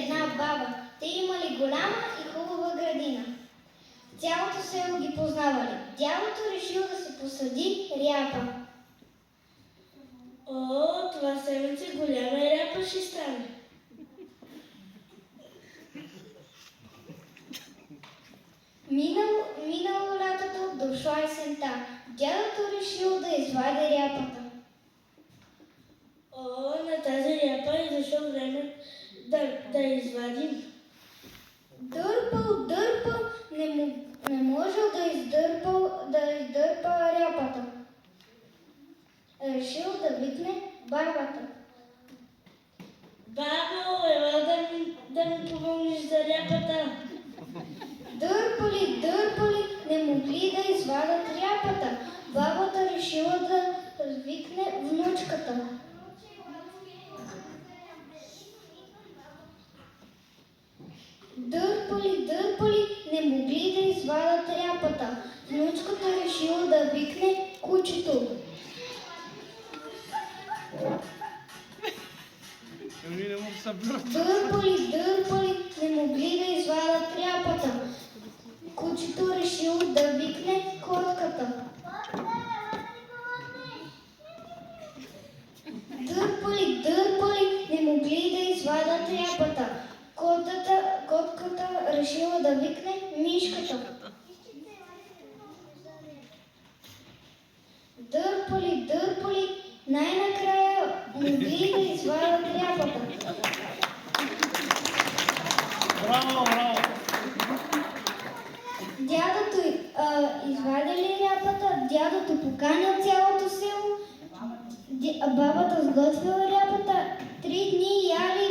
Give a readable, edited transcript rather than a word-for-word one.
една баба. Те имали голяма и хубава градина. Цялото село ги познавали. Дядото решил да се посади ряпа. О, това семенце голяма ряпа ще стане. Минало лятото, дошла есента. Дядото решил да извади ряпата. О, на тази ряпа е дошло време да извадим. Дърпал, не можел да издърпа ряпата. Решил да викне бабата. Бабо, ела да ми помогнеш за ряпата. Дърпали, не могли да извадят ряпата. Бабата решила да викне внучката. Дърпали, не могли да извадят ряпата. Внучката решила да викне кучето. Дърпали, не могли да извадят ряпата. Кучето решило да викне котката. Дърпали, не могли да извадят ряпата. Котката решила да викне мишката. Дърпали, най-накрая могли да извадят ряпата. Браво! Дядото извадили ряпата, дядото поканял цялото село, бабата сготвила ряпата, 3 дни яли